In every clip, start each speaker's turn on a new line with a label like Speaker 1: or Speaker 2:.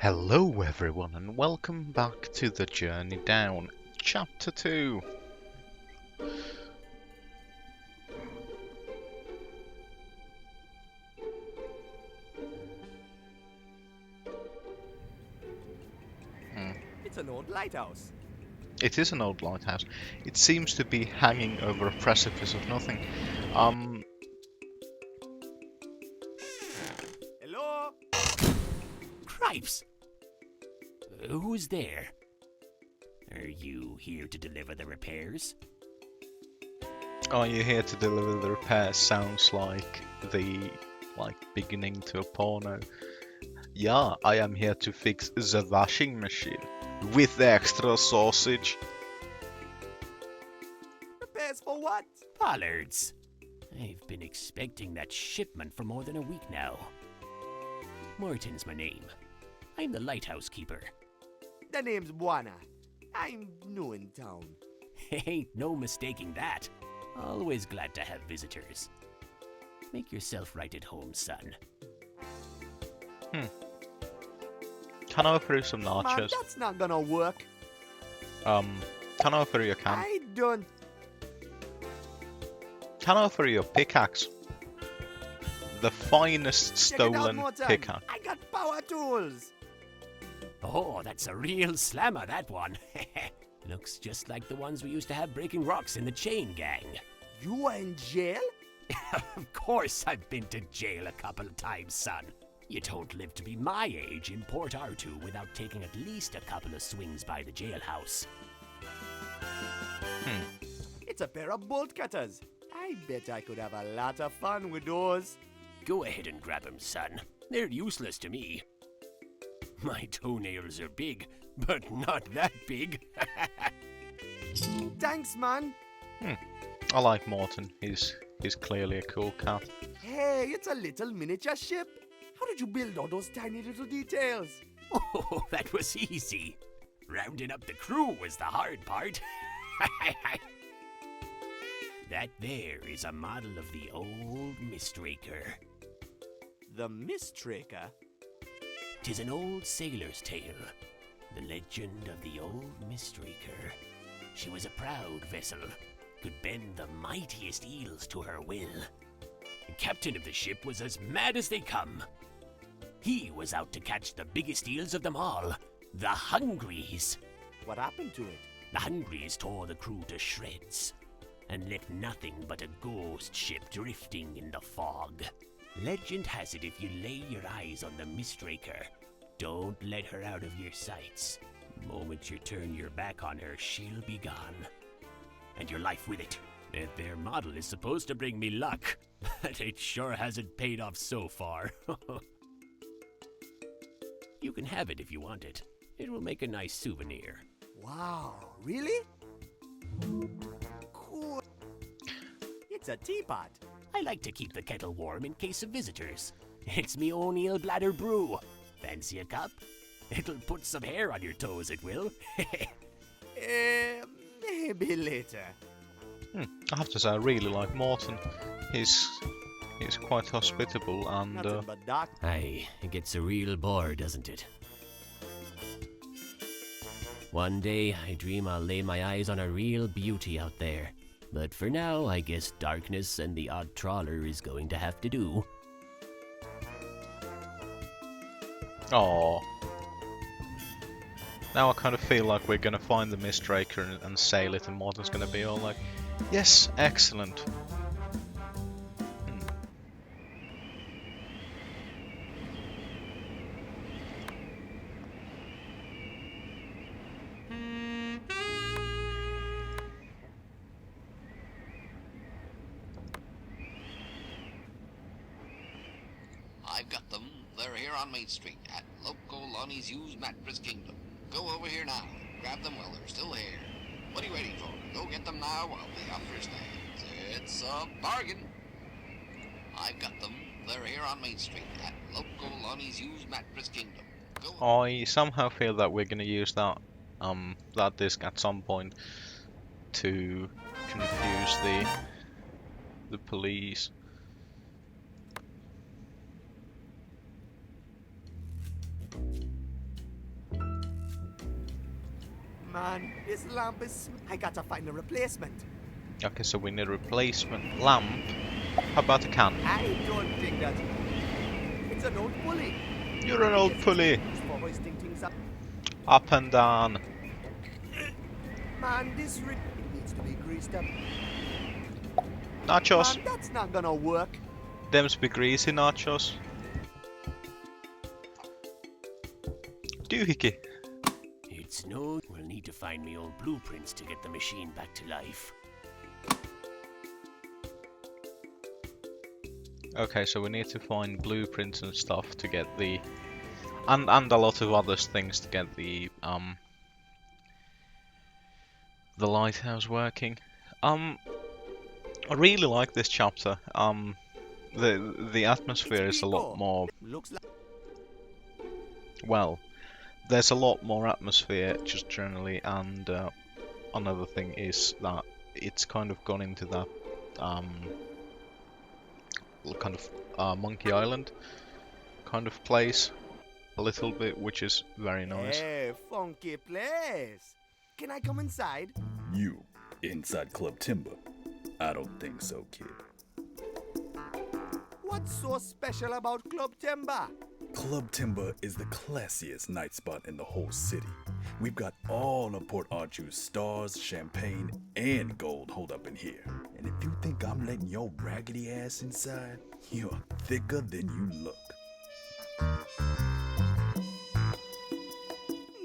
Speaker 1: Hello everyone and welcome back to The Journey Down, Chapter 2.
Speaker 2: It's an old lighthouse.
Speaker 1: It is an old lighthouse. It seems to be hanging over a precipice of nothing.
Speaker 2: Hello?
Speaker 3: Cripes! Who's there? Are you here to deliver the repairs?
Speaker 1: Are you here to deliver the repairs? Sounds like the beginning to a porno. Yeah, I am here to fix the washing machine with the extra sausage.
Speaker 2: Repairs for what?
Speaker 3: Pollards! I've been expecting that shipment for more than a week now. Morton's my name. I'm the lighthouse keeper.
Speaker 2: The name's Buana. I'm new in town.
Speaker 3: Ain't no mistaking that. Always glad to have visitors. Make yourself right at home, son.
Speaker 1: Can I offer you some
Speaker 2: Man,
Speaker 1: nachos?
Speaker 2: that's not gonna work.
Speaker 1: Can I offer you a can?
Speaker 2: I don't...
Speaker 1: Can I offer you a pickaxe? The finest
Speaker 2: Check it out,
Speaker 1: stolen
Speaker 2: Morton.
Speaker 1: pickaxe.
Speaker 2: I got power tools.
Speaker 3: Oh, that's a real slammer, that one. Looks just like the ones we used to have breaking rocks in the chain gang.
Speaker 2: You were in jail?
Speaker 3: Of course I've been to jail a couple of times, son. You don't live to be my age in Port Artoo without taking at least a couple of swings by the jailhouse.
Speaker 2: It's a pair of bolt cutters. I bet I could have a lot of fun with those.
Speaker 3: Go ahead and grab 'em, son. They're useless to me. My toenails are big, but not that big.
Speaker 2: Thanks, man.
Speaker 1: I like Morton. He's clearly a cool cat.
Speaker 2: Hey, it's a little miniature ship. How did you build all those tiny little details?
Speaker 3: Oh, that was easy. Rounding up the crew was the hard part. That there is a model of the old Mistraker.
Speaker 2: The Mistraker?
Speaker 3: 'Tis an old sailor's tale, the legend of the old Mistraker. She was a proud vessel, could bend the mightiest eels to her will. The captain of the ship was as mad as they come. He was out to catch the biggest eels of them all, the Hungries.
Speaker 2: What happened to it?
Speaker 3: The Hungries tore the crew to shreds and left nothing but a ghost ship drifting in the fog. Legend has it if you lay your eyes on the Mistraker, don't let her out of your sights. The moment you turn your back on her, she'll be gone. And your life with it. That there model is supposed to bring me luck, but it sure hasn't paid off so far. You can have it if you want it. It will make a nice souvenir.
Speaker 2: Wow, really? Cool. It's a teapot.
Speaker 3: I like to keep the kettle warm in case of visitors. It's me own eel bladder brew. Fancy a cup? It'll put some hair on your toes, it will.
Speaker 2: Maybe later.
Speaker 1: I have to say, I really like Morton. He's quite hospitable and
Speaker 2: Nothing but dark.
Speaker 3: Aye, it gets a real bore, doesn't it? One day, I dream I'll lay my eyes on a real beauty out there. But for now, I guess darkness and the odd trawler is going to have to do.
Speaker 1: Aww. Now I kind of feel like we're gonna find the Mistraker and sail it, and Morton's gonna be all like, "Yes, excellent."
Speaker 4: I've got them. They're here on Main Street at Loco Lonnie's Used Mattress Kingdom. Go over here now. Grab them while they're still here. What are you waiting for? Go get them now while the offer stands. It's a bargain. I've got them. They're here on Main Street at Loco Lonnie's Used Mattress Kingdom. Go.
Speaker 1: I somehow feel that we're gonna use that disc at some point to confuse the police.
Speaker 2: Man, this lamp is... I gotta find a replacement.
Speaker 1: Okay, so we need a replacement lamp. How about a can?
Speaker 2: I don't think that... It's an old pulley.
Speaker 1: You're an old pulley.
Speaker 2: Used for hoisting things up.
Speaker 1: Up and down.
Speaker 2: Man, this it needs to be greased up.
Speaker 1: Nachos.
Speaker 2: Man, that's not gonna work.
Speaker 1: Them's be greasy nachos. Doohickey.
Speaker 3: It's no. We'll need to find me old blueprints to get the machine back to life.
Speaker 1: Okay, so we need to find blueprints and stuff to get the... And a lot of other things to get the lighthouse working. I really like this chapter. The atmosphere is a lot more...
Speaker 2: Looks like...
Speaker 1: Well, there's a lot more atmosphere just generally, and another thing is that it's kind of gone into that kind of Monkey Island kind of place a little bit, which is very nice.
Speaker 2: Hey, funky place. Can I come inside?
Speaker 5: You, inside Club Timber? I don't think so, kid.
Speaker 2: What's so special about Club Timber?
Speaker 5: Club Timber is the classiest night spot in the whole city. We've got all of Port Arthur's stars, champagne, and gold holed up in here. And if you think I'm letting your raggedy ass inside, you're thicker than you look.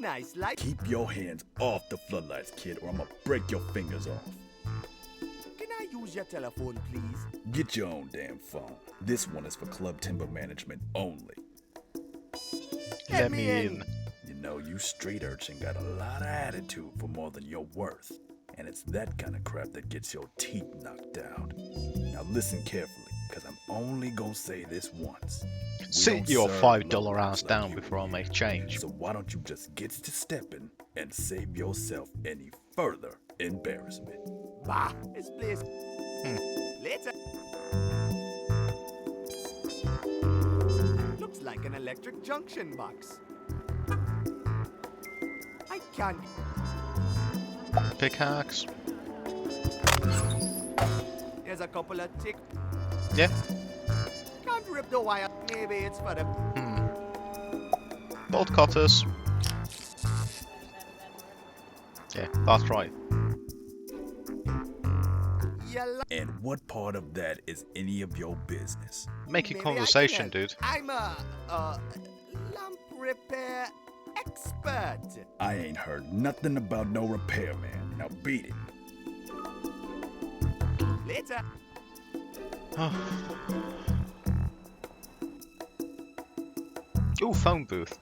Speaker 2: Nice light.
Speaker 5: Keep your hands off the floodlights, kid, or I'm gonna break your fingers off.
Speaker 2: Can I use your telephone, please?
Speaker 5: Get your own damn phone. This one is for Club Timber management only.
Speaker 1: Let me in.
Speaker 5: You know, you street urchin got a lot of attitude for more than you're worth. And it's that kind of crap that gets your teeth knocked out. Now listen carefully, because I'm only gonna say this once. We
Speaker 1: Sit
Speaker 5: don't
Speaker 1: your
Speaker 5: serve
Speaker 1: $5
Speaker 5: locals
Speaker 1: ass
Speaker 5: like
Speaker 1: down
Speaker 5: you
Speaker 1: before I
Speaker 5: here.
Speaker 1: make change.
Speaker 5: So why don't you just get to stepping and save yourself any further embarrassment?
Speaker 2: Bah, this place. Later. Looks like an electric junction box. I can't.
Speaker 1: Pickaxe.
Speaker 2: There's a couple of tick.
Speaker 1: Yeah.
Speaker 2: Can't rip the wire. Maybe it's for the.
Speaker 1: Bolt cutters. Yeah, that's right.
Speaker 2: Yellow.
Speaker 5: And what part of that is any of your business?
Speaker 1: Making
Speaker 2: Maybe I can
Speaker 1: conversation,
Speaker 2: help.
Speaker 1: dude.
Speaker 2: I'm a lamp repair expert.
Speaker 5: I ain't heard nothing about no repairman. Now beat it.
Speaker 2: Later.
Speaker 1: Ooh, phone booth.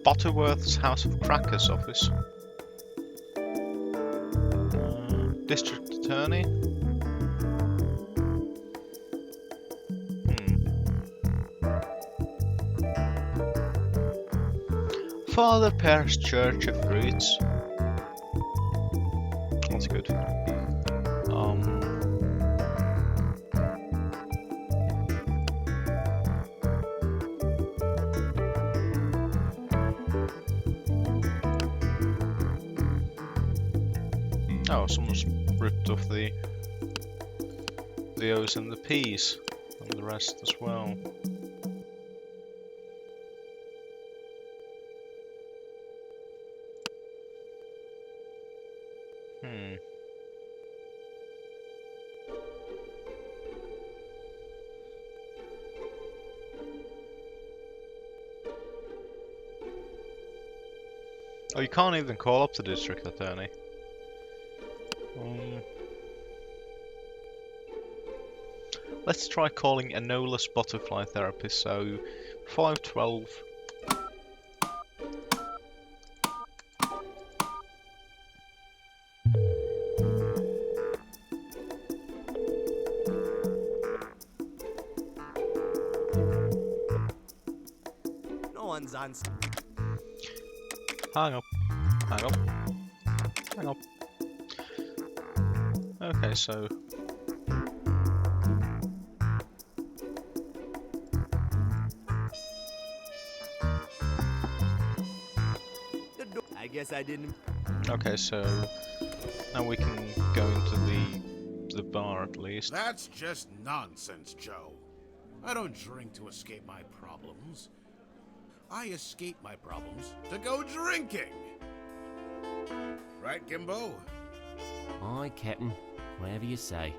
Speaker 1: Butterworth's House of Crackers office. District Attorney. Father Parish Church of Fruits. That's good. Oh, someone's ripped off the O's and the P's and the rest as well. Oh, you can't even call up the district attorney. Let's try calling Enola's butterfly therapist. So, 512.
Speaker 2: No one's answering.
Speaker 1: Hang up. Hang up. Hang up.
Speaker 2: Guess I didn't.
Speaker 1: Okay, so now we can go into the bar at least.
Speaker 6: That's just nonsense, Joe. I don't drink to escape my problems. I escape my problems to go drinking. Right, Kimbo?
Speaker 3: Aye, Captain. Whatever you say.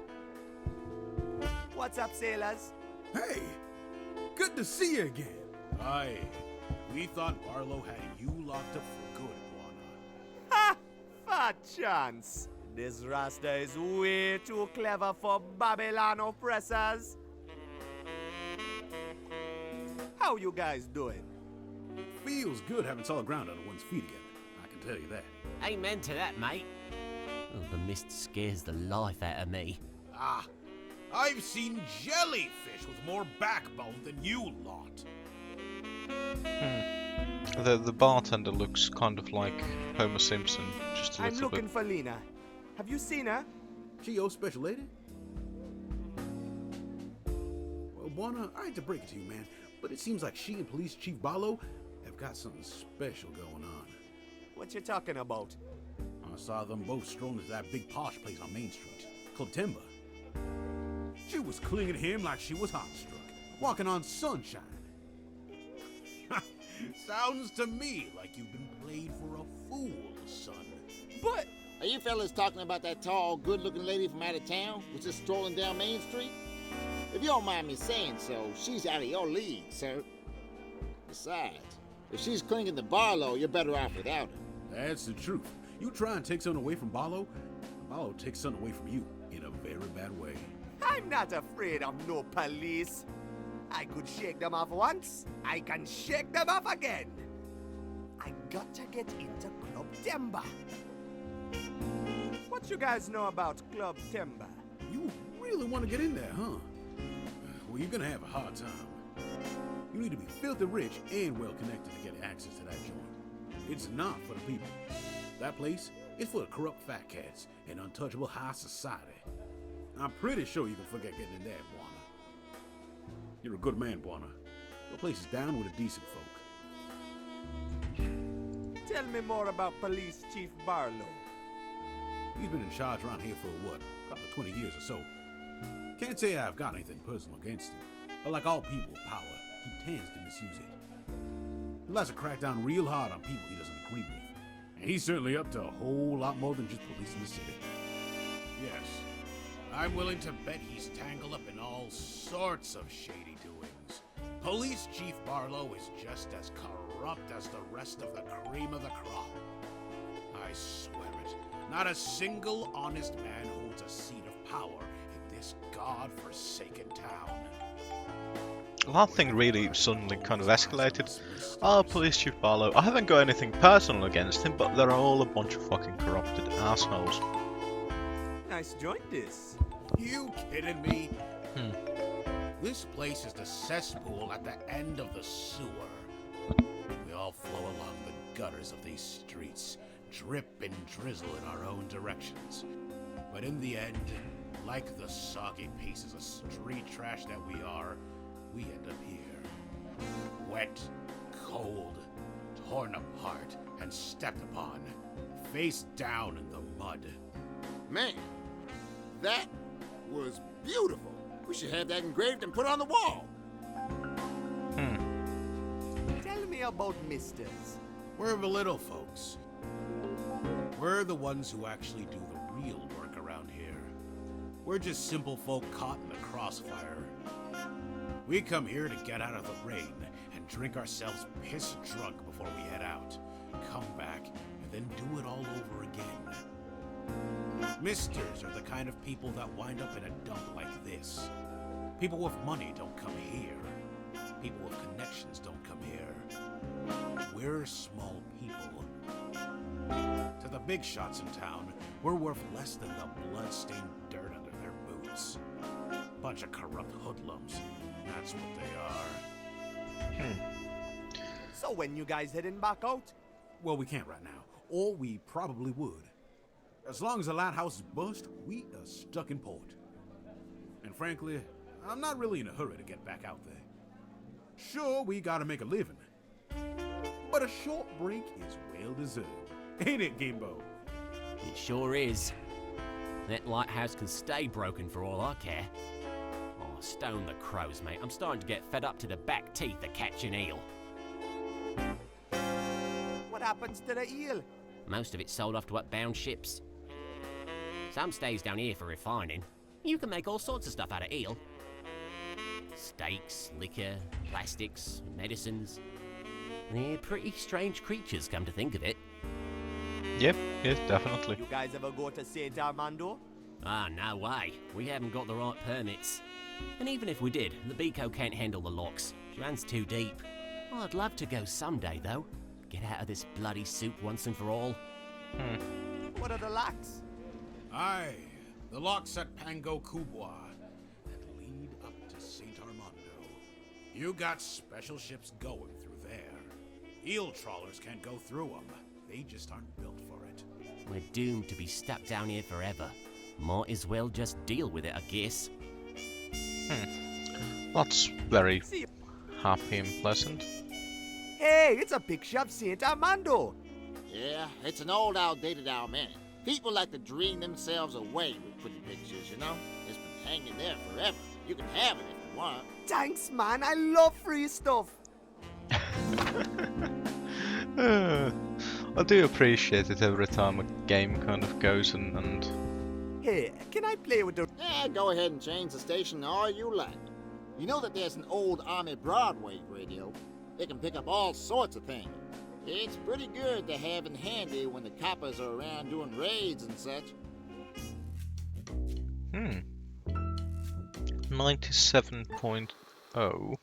Speaker 2: What's up, sailors?
Speaker 5: Hey, good to see you again.
Speaker 6: Aye. We thought Barlow had you locked up for good, Buana.
Speaker 2: Ha! Fat chance. This Rasta is way too clever for Babylon oppressors. How you guys doing?
Speaker 6: Feels good having solid ground under one's feet again. I can tell you that.
Speaker 3: Amen to that, mate. Oh, the mist scares the life out of me.
Speaker 6: Ah, I've seen jellyfish with more backbone than you lot.
Speaker 1: The bartender looks kind of like Homer Simpson, just a
Speaker 2: I'm
Speaker 1: little
Speaker 2: looking
Speaker 1: bit.
Speaker 2: for Lena. Have you seen her?
Speaker 6: She your special lady? Well, Buana, I hate to break it to you, man, but it seems like she and Police Chief Barlow have got something special going on.
Speaker 2: What you talking about?
Speaker 6: I saw them both strolling to that big posh place on Main Street, Club Timber. She was clinging to him like she was heartstruck, walking on sunshine. Sounds to me like you've been played for a fool, son.
Speaker 2: But
Speaker 7: Are you fellas talking about that tall, good-looking lady from out of town who's just strolling down Main Street? If you don't mind me saying so, she's out of your league, sir. Besides, if she's clinging to Barlow, you're better off without her.
Speaker 6: That's the truth. You try and take something away from Barlow, Barlow takes something away from you in a very bad way.
Speaker 2: I'm not afraid of no police. I could shake them off once. I can shake them off again. I got to get into Club Timber. What you guys know about Club Timber?
Speaker 6: You really want to get in there, huh? Well, you're gonna have a hard time. You need to be filthy rich and well connected to get access to that joint. It's not for the people. That place is for the corrupt fat cats and untouchable high society. I'm pretty sure you can forget getting in there, Buana. You're a good man, Buana. The place is down with the decent folk.
Speaker 2: Tell me more about Police Chief Barlow.
Speaker 6: He's been in charge around here for what, probably 20 years or so. Can't say I've got anything personal against him, but like all people with power, he tends to misuse it. He likes to crack down real hard on people he doesn't agree with, and he's certainly up to a whole lot more than just policing the city. Yes, I'm willing to bet he's tangled up in all sorts of shady doings. Police Chief Barlow is just as corrupt as the rest of the cream of the crop. I swear it. Not a single honest man holds a seat of power in this god-forsaken town.
Speaker 1: That thing really suddenly kind of escalated. Oh, Police Chief Barlow. I haven't got anything personal against him, but they're all a bunch of fucking corrupted assholes.
Speaker 2: Nice joint this.
Speaker 6: You kidding me? This place is the cesspool at the end of the sewer. We all flow along the gutters of these streets, drip and drizzle in our own directions. But in the end, like the soggy pieces of street trash that we are, we end up here. Wet, cold, torn apart, and stepped upon, face down in the mud.
Speaker 7: Man, that was beautiful. We should have that engraved and put on the wall.
Speaker 2: Tell me about Misters.
Speaker 6: We're the little folks. We're the ones who actually do the real work around here. We're just simple folk caught in the crossfire. We come here to get out of the rain and drink ourselves piss drunk before we head out, come back, and then do it all over again. Misters are the kind of people that wind up in a dump like this. People with money don't come here. People with connections don't come here. We're small people. To the big shots in town, we're worth less than the blood-stained dirt under their boots. Bunch of corrupt hoodlums. That's what they are.
Speaker 2: So when you guys heading back out?
Speaker 6: Well, we can't right now, or we probably would. As long as the lighthouse is bust, we are stuck in port. And frankly, I'm not really in a hurry to get back out there. Sure, we gotta make a living, but a short break is well deserved. Ain't it, Gimbo?
Speaker 3: It sure is. That lighthouse can stay broken for all I care. Oh, stone the crows, mate. I'm starting to get fed up to the back teeth of catching eel.
Speaker 2: What happens to the eel?
Speaker 3: Most of it's sold off to upbound ships. Some stays down here for refining. You can make all sorts of stuff out of eel. Steaks, liquor, plastics, medicines. They're pretty strange creatures, come to think of it.
Speaker 1: Yep, yes, definitely.
Speaker 2: You guys ever go to St. Armando?
Speaker 3: Ah, no way. We haven't got the right permits. And even if we did, the Beco can't handle the locks. It runs too deep. I'd love to go someday, though. Get out of this bloody soup once and for all.
Speaker 2: What are the locks?
Speaker 6: Aye, the locks at Pango Kubwa that lead up to St. Armando. You got special ships going through there. Eel trawlers can't go through them. They just aren't built for it.
Speaker 3: We're doomed to be stuck down here forever. Might as well just deal with it, I guess.
Speaker 1: That's very
Speaker 2: See you.
Speaker 1: happy and pleasant.
Speaker 2: Hey, it's a picture of St. Armando.
Speaker 7: Yeah, it's an old, outdated almanac. People like to dream themselves away with pretty pictures, you know? It's been hanging there forever. You can have it if you want.
Speaker 2: Thanks, man. I love free stuff.
Speaker 1: I do appreciate it every time a game kind of goes and
Speaker 2: Hey, can I play with the...
Speaker 7: Yeah, go ahead and change the station all you like. You know that there's an old Army Broadway radio? It can pick up all sorts of things. It's pretty good to have in handy when the coppers are around doing raids and such.
Speaker 1: 97.0.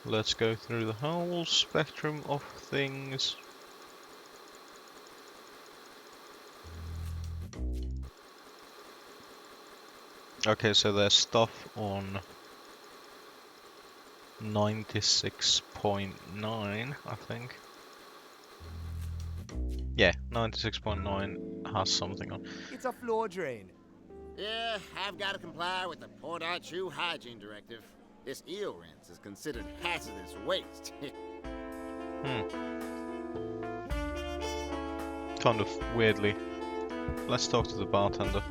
Speaker 1: Let's go through the whole spectrum of things. Okay, so there's stuff on 96.9, I think. Yeah, 96.9 has something on.
Speaker 2: It's a floor drain.
Speaker 7: Yeah, I've got to comply with the Port Archu Hygiene Directive. This eel rinse is considered hazardous waste.
Speaker 1: Kind of weirdly. Let's talk to the bartender.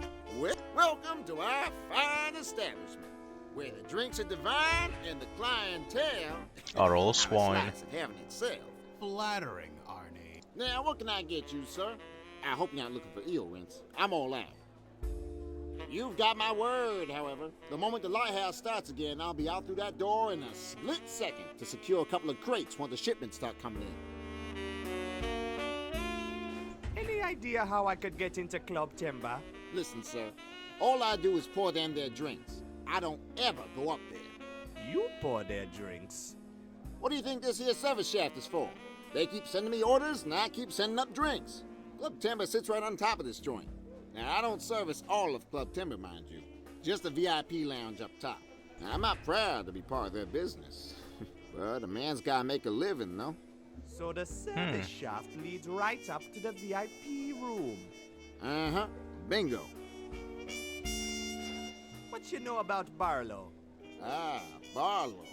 Speaker 7: Welcome to our fine establishment, where the drinks are divine and the clientele
Speaker 1: Are all
Speaker 7: a
Speaker 1: swine.
Speaker 7: slice of heaven itself.
Speaker 6: Flattering, Arnie.
Speaker 7: Now, what can I get you, sir? I hope you're not looking for eel rinse. I'm all out. You've got my word, however. The moment the lighthouse starts again, I'll be out through that door in a split second to secure a couple of crates once the shipments start coming in.
Speaker 2: Any idea how I could get into Club Timber?
Speaker 7: Listen, sir. All I do is pour them their drinks. I don't ever go up there.
Speaker 2: You pour their drinks.
Speaker 7: What do you think this here service shaft is for? They keep sending me orders, and I keep sending up drinks. Club Timber sits right on top of this joint. Now, I don't service all of Club Timber, mind you. Just the VIP lounge up top. Now, I'm not proud to be part of their business. But a man's gotta make a living, no?
Speaker 2: So the service shaft leads right up to the VIP room.
Speaker 7: Uh-huh. Bingo.
Speaker 2: What you know about Barlow?
Speaker 7: Ah, Barlow.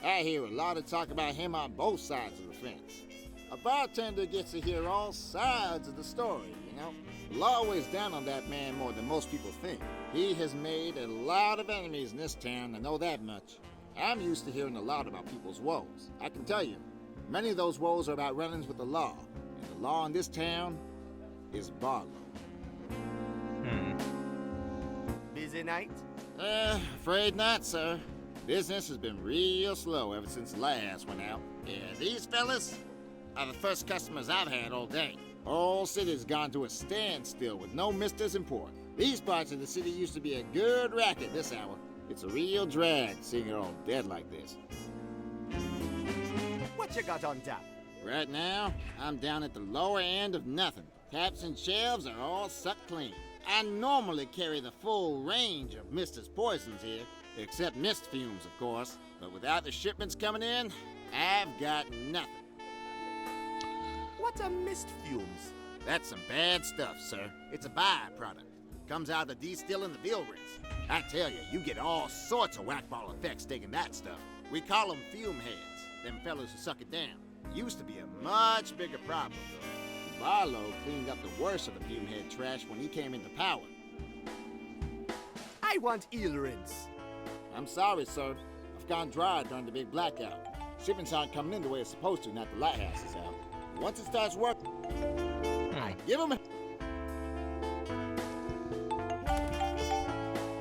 Speaker 7: I hear a lot of talk about him on both sides of the fence. A bartender gets to hear all sides of the story, you know? The law weighs down on that man more than most people think. He has made a lot of enemies in this town, I know that much. I'm used to hearing a lot about people's woes. I can tell you, many of those woes are about run-ins with the law. And the law in this town is Barlow.
Speaker 2: Busy night?
Speaker 7: Afraid not, sir. Business has been real slow ever since the last went out. Yeah, these fellas are the first customers I've had all day. Whole city's gone to a standstill with no misters in port. These parts of the city used to be a good racket this hour. It's a real drag seeing it all dead like this.
Speaker 2: What you got on tap?
Speaker 7: Right now, I'm down at the lower end of nothing. Taps and shelves are all sucked clean. I normally carry the full range of Mister's poisons here, except mist fumes, of course. But without the shipments coming in, I've got nothing.
Speaker 2: What are mist fumes?
Speaker 7: That's some bad stuff, sir. It's a byproduct. Comes out of the destilling the veal rinse. I tell you, you get all sorts of whack-ball effects taking that stuff. We call them fume heads, them fellas who suck it down. Used to be a much bigger problem, though. Barlow cleaned up the worst of the fume head trash when he came into power.
Speaker 2: I want eel rinse.
Speaker 7: I'm sorry, sir. I've gone dry during the big blackout. Shipments aren't coming in the way it's supposed to, not the lighthouse is out. Once it starts working, I give them a...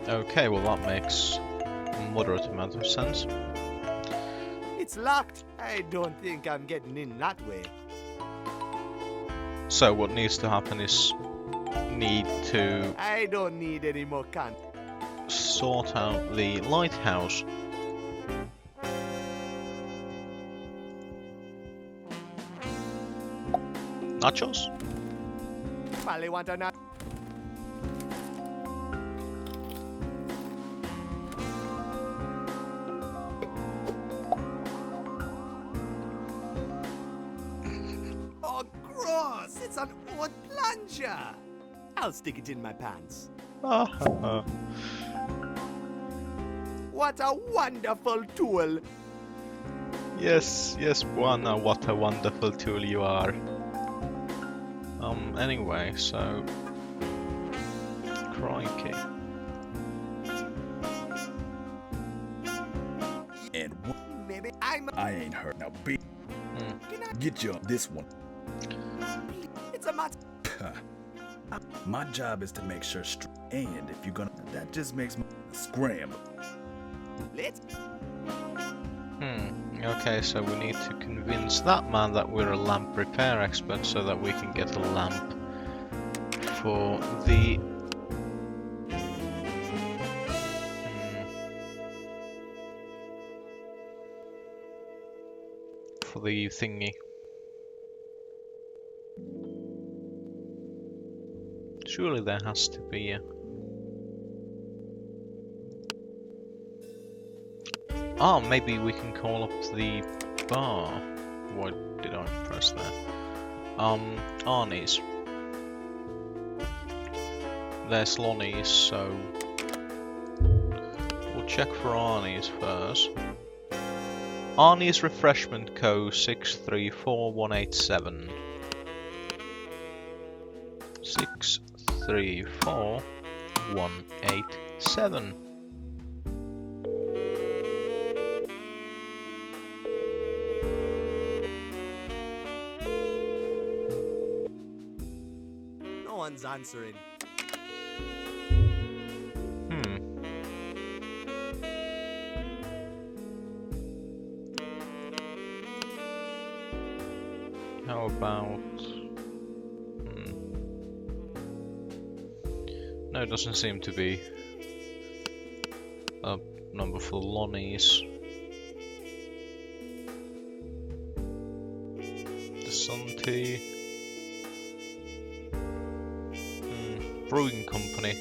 Speaker 1: Okay, well that makes a moderate amount of sense.
Speaker 2: It's locked. I don't think I'm getting in that way.
Speaker 1: So what needs to happen is need to
Speaker 2: I don't need any more
Speaker 1: sort out the lighthouse. Nachos?
Speaker 2: Probably want a nut. Oh, gross! It's an old plunger! I'll stick it in my pants. What a wonderful tool!
Speaker 1: Yes, yes, Buana, what a wonderful tool you are. Anyway, so... Crikey.
Speaker 5: And
Speaker 2: Maybe I'm
Speaker 5: I ain't hurt. Now, be
Speaker 2: a...
Speaker 5: get you this one.
Speaker 2: It's a mat.
Speaker 5: My job is to make sure and if you're gonna, that just makes me scramble.
Speaker 2: Let's...
Speaker 1: Okay, so we need to convince that man that we're a lamp repair expert so that we can get a lamp for the... for the thingy. Surely there has to be a... Oh, maybe we can call up the bar. What did I press there? Arnie's. There's Lonnie's, so we'll check for Arnie's first. Arnie's Refreshment Co. 634187. 634187.
Speaker 2: No one's answering.
Speaker 1: How about... No, it doesn't seem to be a number for Lonnie's. The Sun Tea. Brewing Company.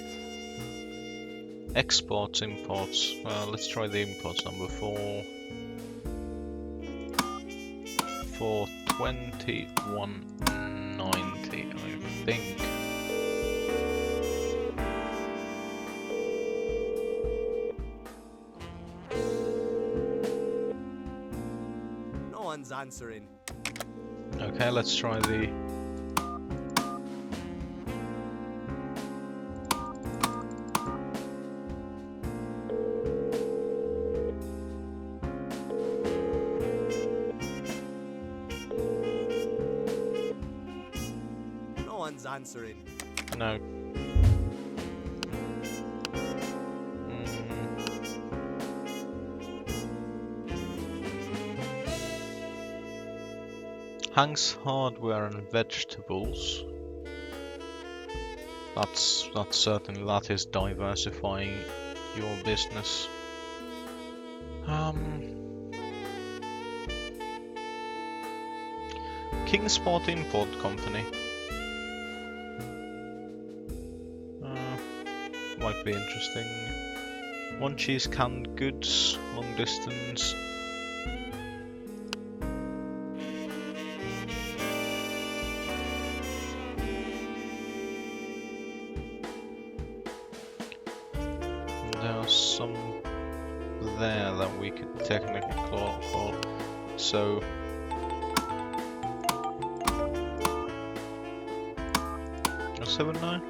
Speaker 1: Exports, imports. Let's try the imports number 42190, I think.
Speaker 2: No one's answering.
Speaker 1: Okay, let's try the...
Speaker 2: No one's answering.
Speaker 1: No. Hank's Hardware and Vegetables. That's certainly, that is diversifying your business. Kingsport Import Company. Might be interesting. One Cheese Canned Goods, long distance. there that we could technically call. So 79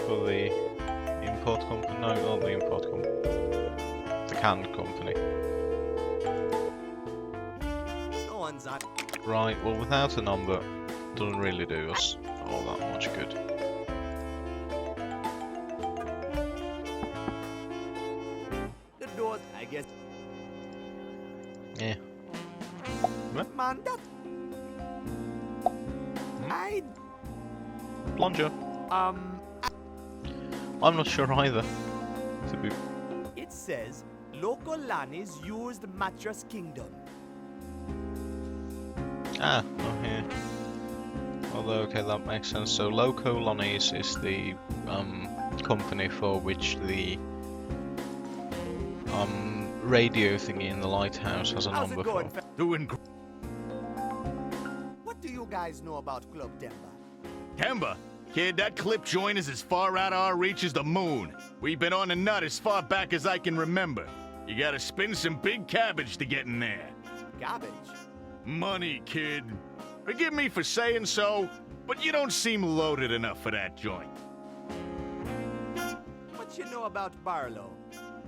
Speaker 1: for the import company. No, not the import company. The can company.
Speaker 2: No one's on.
Speaker 1: Right. Well, without a number, doesn't really do us all that much good.
Speaker 2: The doors, I guess.
Speaker 1: Yeah.
Speaker 2: Man, that. I.
Speaker 1: Plunger.
Speaker 2: Um.
Speaker 1: I'm not sure either. To be
Speaker 2: It says local Lanny's used Mattress Kingdom.
Speaker 1: oh here. Although okay, that makes sense. So Loco Lonnie's is the company for which the radio thingy in the lighthouse has a
Speaker 2: How's
Speaker 1: number
Speaker 2: it going,
Speaker 1: for.
Speaker 6: Doing
Speaker 2: What do you guys know about Club Temba?
Speaker 8: Kemba, kid, that clip joint is as far out of our reach as the moon. We've been on the nut as far back as I can remember. You gotta spin some big cabbage to get in there.
Speaker 2: Garbage.
Speaker 8: Money, kid. Forgive me for saying so, but you don't seem loaded enough for that joint.
Speaker 2: What you know about Barlow?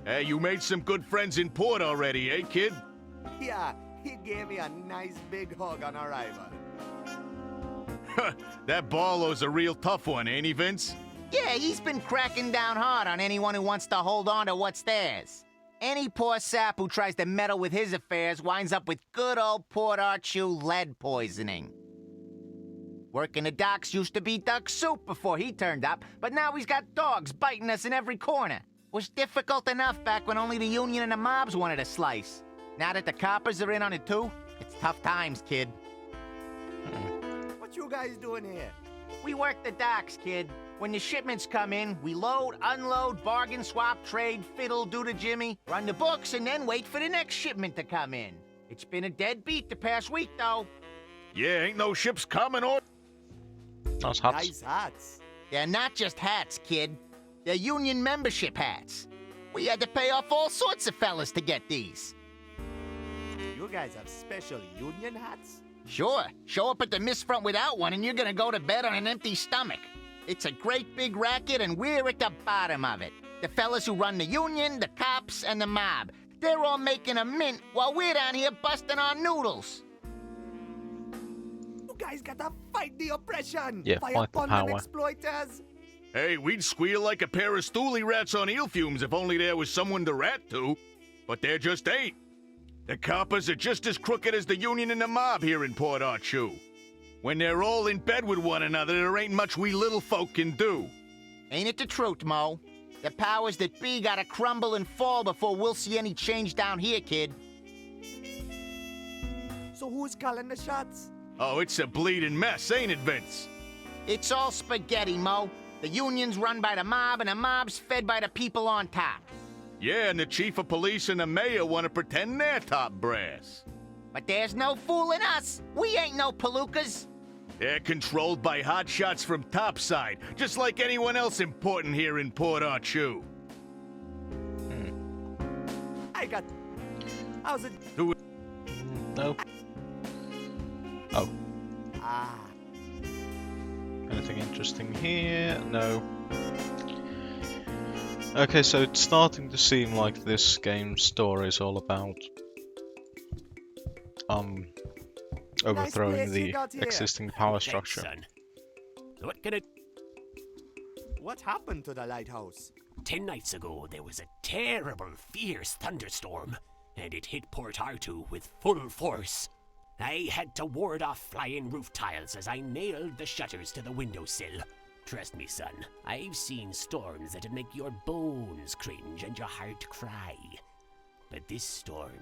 Speaker 8: Hey, you made some good friends in port already, eh, kid?
Speaker 2: Yeah, he gave me a nice big hug on arrival.
Speaker 8: That Barlow's a real tough one, ain't he, Vince?
Speaker 9: Yeah, he's been cracking down hard on anyone who wants to hold on to what's theirs. Any poor sap who tries to meddle with his affairs winds up with good old Port Archu lead poisoning. Working the docks used to be duck soup before he turned up, but now he's got dogs biting us in every corner. Was difficult enough back when only the Union and the mobs wanted a slice. Now that the coppers are in on it too, it's tough times, kid.
Speaker 2: What you guys doing here?
Speaker 9: We work the docks, kid. When the shipments come in, we load, unload, bargain, swap, trade, fiddle, do to Jimmy, run the books, and then wait for the next shipment to come in. It's been a dead beat the past week, though.
Speaker 8: Yeah, ain't no ships coming or...
Speaker 1: Nice hats.
Speaker 2: Nice hats.
Speaker 9: They're not just hats, kid. They're union membership hats. We had to pay off all sorts of fellas to get these.
Speaker 2: You guys have special union hats?
Speaker 9: Sure, show up at the Mistfront without one and you're gonna go to bed on an empty stomach. It's a great big racket and we're at the bottom of it. The fellas who run the union, the cops, and the mob. They're all making a mint while we're down here busting our noodles.
Speaker 2: You guys gotta fight the oppression.
Speaker 1: Yeah,
Speaker 2: Fire
Speaker 1: fight the
Speaker 2: upon them
Speaker 1: power.
Speaker 2: exploiters.
Speaker 8: Hey, we'd squeal like a pair of stoolie rats on eel fumes if only there was someone to rat to. But there just ain't. The coppers are just as crooked as the Union and the mob here in Port Archu. When they're all in bed with one another, there ain't much we little folk can do.
Speaker 9: Ain't it the truth, Mo? The powers that be gotta crumble and fall before we'll see any change down here, kid.
Speaker 2: So who's calling the shots?
Speaker 8: Oh, it's a bleeding mess, ain't it, Vince?
Speaker 9: It's all spaghetti, Mo. The union's run by the mob, and the mob's fed by the people on top.
Speaker 8: Yeah, and the chief of police and the mayor want to pretend they're top brass.
Speaker 9: But there's no fooling us. We ain't no palookas.
Speaker 8: They're controlled by hotshots from topside, just like anyone else important here in Port Archu.
Speaker 2: I got. How's it?
Speaker 1: No. Oh.
Speaker 2: Ah.
Speaker 1: Anything interesting here? No. Okay, so it's starting to seem like this game's story is all about overthrowing
Speaker 2: place you
Speaker 1: the
Speaker 2: got here.
Speaker 1: existing power
Speaker 3: Thanks,
Speaker 1: structure.
Speaker 3: son. What can it...
Speaker 2: What happened to the lighthouse?
Speaker 3: 10 nights ago, there was a terrible, fierce thunderstorm, and it hit Port Artu with full force. I had to ward off flying roof tiles as I nailed the shutters to the windowsill. Trust me, son, I've seen storms that'd make your bones cringe and your heart cry. But this storm,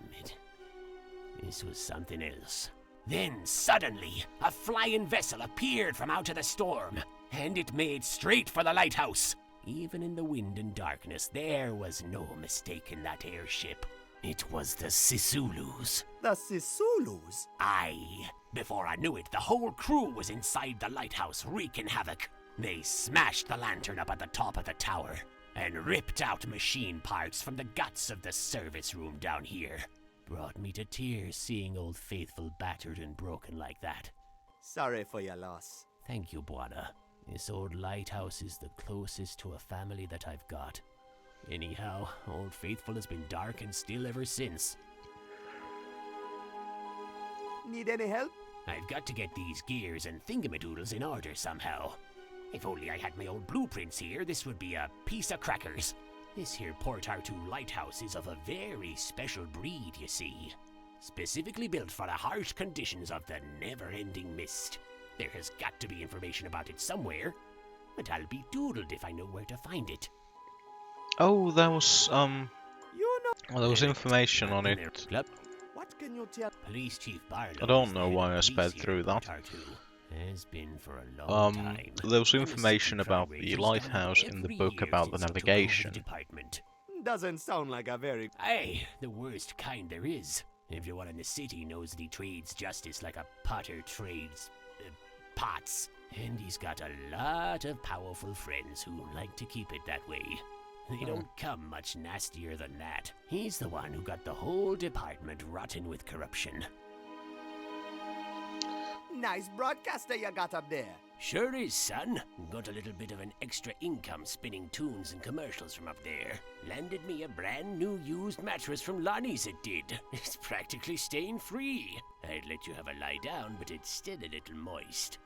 Speaker 3: this was something else. Then, suddenly, a flying vessel appeared from out of the storm, and it made straight for the lighthouse. Even in the wind and darkness, there was no mistaking that airship. It was the Sisulus.
Speaker 2: The Sisulus?
Speaker 3: Aye. Before I knew it, the whole crew was inside the lighthouse wreaking havoc. They smashed the lantern up at the top of the tower, and ripped out machine parts from the guts of the service room down here. Brought me to tears seeing Old Faithful battered and broken like that.
Speaker 2: Sorry for your loss.
Speaker 3: Thank you, Buana. This old lighthouse is the closest to a family that I've got. Anyhow, Old Faithful has been dark and still ever since.
Speaker 2: Need any help?
Speaker 3: I've got to get these gears and thingamadoodles in order somehow. If only I had my old blueprints here, this would be a piece of crackers. This here Port Artoo lighthouse is of a very special breed, you see. Specifically built for the harsh conditions of the never-ending mist. There has got to be information about it somewhere, but I'll be doodled if I know where to find it.
Speaker 1: Oh, there was
Speaker 2: You know.
Speaker 1: well, there was information on it.
Speaker 2: What can you tell?
Speaker 3: Police Chief Barlow.
Speaker 1: I don't know why I sped through that.
Speaker 3: Has been for a long time.
Speaker 1: There was information about the lighthouse in the book about the navigation.
Speaker 2: Doesn't sound like a very.
Speaker 3: Aye, the worst kind there is. Everyone in the city knows that he trades justice like a potter trades pots. And he's got a lot of powerful friends who like to keep it that way. They don't come much nastier than that. He's the one who got the whole department rotten with corruption.
Speaker 2: Nice broadcaster you got up there.
Speaker 3: Sure is, son. Got a little bit of an extra income spinning tunes and commercials from up there. Landed me a brand new used mattress from Lonnie's, it did. It's practically stain-free. I'd let you have a lie down, but it's still a little moist.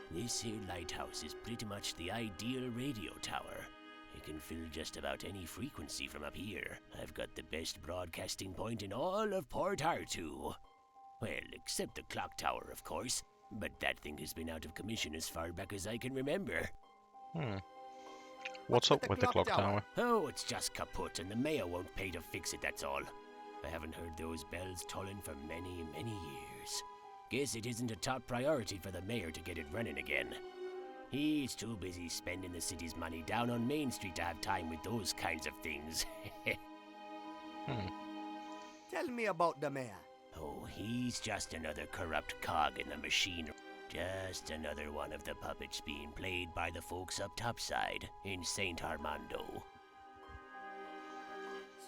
Speaker 3: This here lighthouse is pretty much the ideal radio tower. It can fill just about any frequency from up here. I've got the best broadcasting point in all of Port Artoo. Well, except the clock tower, of course. But that thing has been out of commission as far back as I can remember.
Speaker 1: What's up with the clock tower?
Speaker 3: Oh, it's just kaput, and the mayor won't pay to fix it, that's all. I haven't heard those bells tolling for many, many years. Guess it isn't a top priority for the mayor to get it running again. He's too busy spending the city's money down on Main Street to have time with those kinds of things.
Speaker 2: Tell me about the mayor.
Speaker 3: Oh, he's just another corrupt cog in the machine. Just another one of the puppets being played by the folks up topside in St. Armando.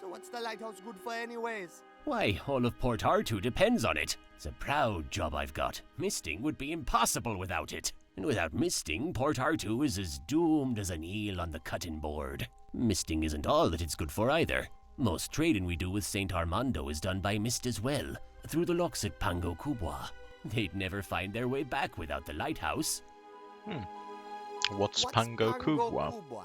Speaker 2: So what's the lighthouse good for anyways?
Speaker 3: Why, all of Port Artoo depends on it. It's a proud job I've got. Misting would be impossible without it. And without misting, Port Artoo is as doomed as an eel on the cutting board. Misting isn't all that it's good for either. Most trading we do with St. Armando is done by mist as well, through the locks at Pango Kubwa. They'd never find their way back without the lighthouse.
Speaker 1: What's Pango Kubwa?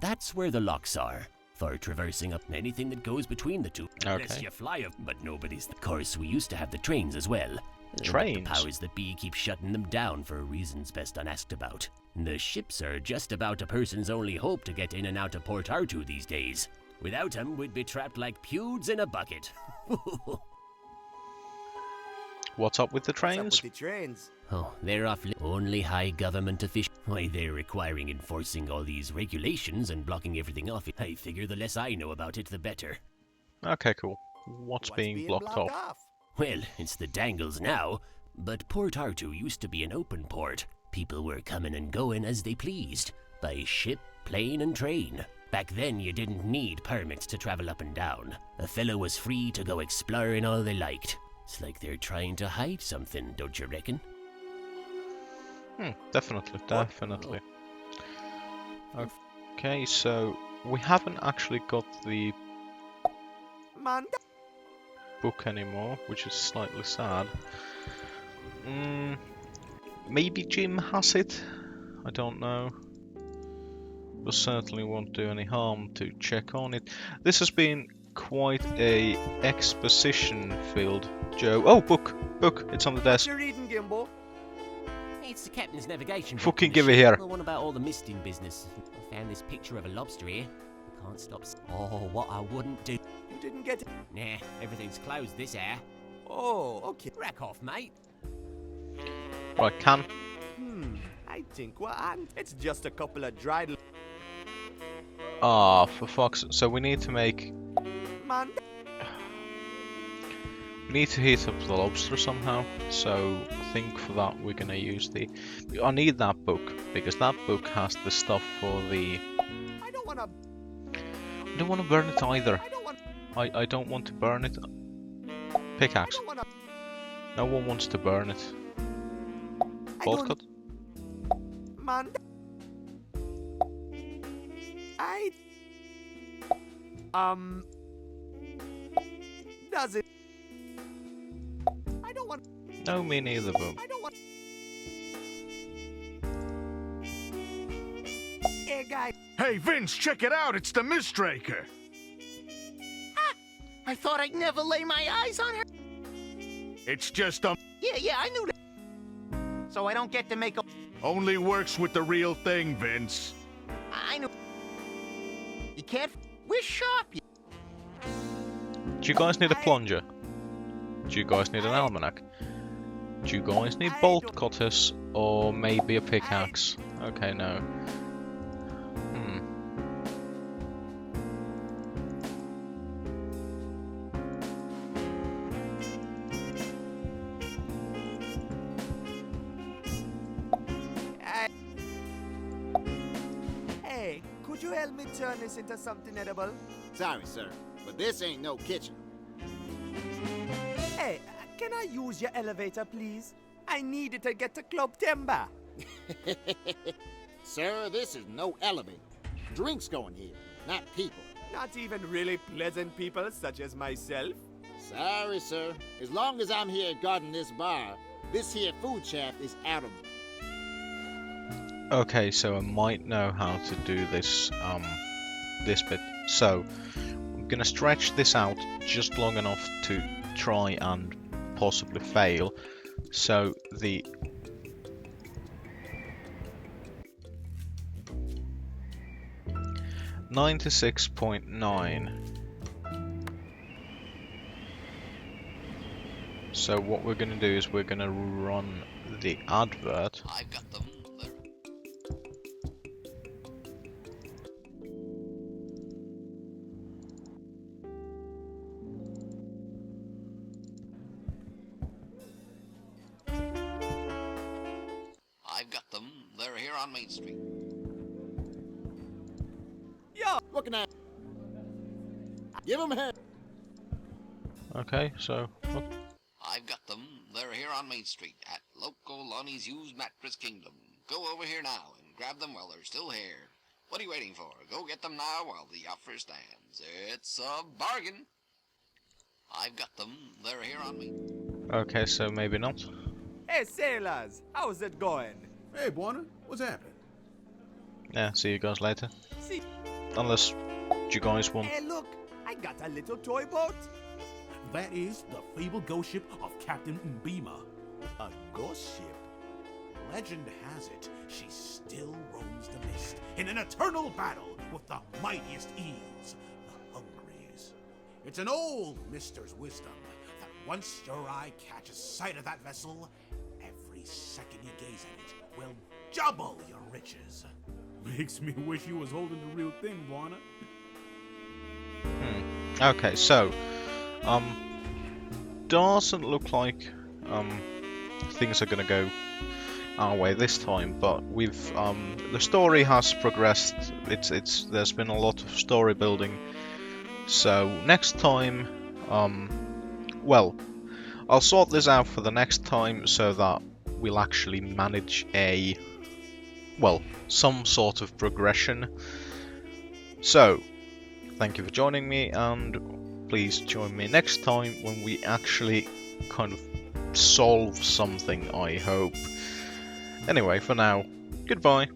Speaker 3: That's where the locks are, for traversing up anything that goes between the two. Unless
Speaker 1: Okay.
Speaker 3: you fly up, but nobody's... Of course, we used to have the trains as well.
Speaker 1: Trains?
Speaker 3: But the powers that be keep shutting them down for reasons best unasked about. The ships are just about a person's only hope to get in and out of Port Artoo these days. Without them, we'd be trapped like pewds in a bucket.
Speaker 1: What's up with the
Speaker 2: What's
Speaker 1: trains?
Speaker 2: up with the trains?
Speaker 3: Oh, they're off only high government officials. Why, they're requiring enforcing all these regulations and blocking everything off. I figure the less I know about it, the better.
Speaker 1: Okay, cool. What's being blocked off?
Speaker 3: Well, it's the Dangles now, but Port Artoo used to be an open port. People were coming and going as they pleased, by ship, plane, and train. Back then, you didn't need permits to travel up and down. A fellow was free to go exploring all they liked. It's like they're trying to hide something, don't you reckon?
Speaker 1: Definitely. Okay, so we haven't actually got the
Speaker 2: Man,
Speaker 1: book anymore, which is slightly sad. Maybe Jim has it? I don't know. But certainly won't do any harm to check on it. This has been quite a exposition-filled Joe. Oh, book! It's on the desk.
Speaker 2: you're reading, Gimbo.
Speaker 3: It's the captain's navigation.
Speaker 1: Fucking give it here.
Speaker 3: The one about all the misting business. I found this picture of a lobster here. I can't stop. Oh, what I wouldn't do.
Speaker 2: You didn't get it.
Speaker 3: Nah, everything's closed this air.
Speaker 2: Oh, okay.
Speaker 3: Rack off, mate.
Speaker 1: Right, can.
Speaker 2: I think we're on. It's just a couple of dried.
Speaker 1: Ah, for fuck's. So we need to make.
Speaker 2: Man,
Speaker 1: We need to heat up the lobster somehow. So I think for that we're gonna use the. I need that book because that book has the stuff for the.
Speaker 2: I don't wanna.
Speaker 1: I don't want to burn it either.
Speaker 2: I don't want.
Speaker 1: I don't want to burn it.
Speaker 2: I
Speaker 1: Pickaxe.
Speaker 2: don't want to.
Speaker 1: No one wants to burn it.
Speaker 2: I
Speaker 1: Bolt
Speaker 2: don't-
Speaker 1: cut.
Speaker 2: Man. I. Does it? I don't want.
Speaker 1: No, me neither, but
Speaker 2: I don't want. Hey, guys.
Speaker 8: Hey, Vince, check it out. It's the Mistbreaker.
Speaker 9: I thought I'd never lay my eyes on her.
Speaker 8: It's just
Speaker 9: Yeah, I knew that. So I don't get to make a...
Speaker 8: only works with the real thing, Vince.
Speaker 9: I knew... You can't... We're sharp.
Speaker 1: do you guys need a plunger? Do you guys need an almanac? Do you guys need bolt cutters or maybe a pickaxe? Okay, no.
Speaker 2: Hey, could you help me turn this into something edible?
Speaker 7: Sorry, sir, but this ain't no kitchen.
Speaker 2: Hey, can I use your elevator, please? I need it to get to Club Timber.
Speaker 7: Sir, this is no elevator. Drinks going here, not people.
Speaker 2: Not even really pleasant people such as myself.
Speaker 7: Sorry, sir. As long as I'm here guarding this bar, this here food shaft is out of...
Speaker 1: Okay, so I might know how to do this this bit. So I'm gonna stretch this out just long enough to try and possibly fail. So the $96.9. So what we're gonna do is we're gonna run the advert.
Speaker 4: I've got them. They're I've got them. They're here on Main Street.
Speaker 2: Yo!
Speaker 7: What can I... Give him a hand.
Speaker 1: Okay, so what?
Speaker 4: I've got them. They're here on Main Street at Loco Lonnie's Used Mattress Kingdom. Go over here now and grab them while they're still here. What are you waiting for? Go get them now while the offer stands. It's a bargain. I've got them. They're here on Main.
Speaker 1: Okay, so maybe not.
Speaker 2: Hey, sailors, how's it going?
Speaker 6: Hey, Buona, what's happening?
Speaker 1: Yeah, see you guys later.
Speaker 2: See,
Speaker 1: Unless you guys want.
Speaker 2: hey, look, I got a little toy boat.
Speaker 6: That is the fabled ghost ship of Captain Mbima.
Speaker 2: A ghost ship?
Speaker 6: Legend has it, she still roams the mist in an eternal battle with the mightiest eels, the Hungries. It's an old mister's wisdom that once your eye catches sight of that vessel, every second you gaze at it will double your riches. Makes me wish you was holding the real thing, Buona.
Speaker 1: Okay, so doesn't look like things are gonna go our way this time, but we've the story has progressed. It's there's been a lot of story building. So next time, well, I'll sort this out for the next time so that we'll actually manage a, well, some sort of progression. So thank you for joining me, and please join me next time when we actually kind of solve something, I hope. Anyway, for now, goodbye.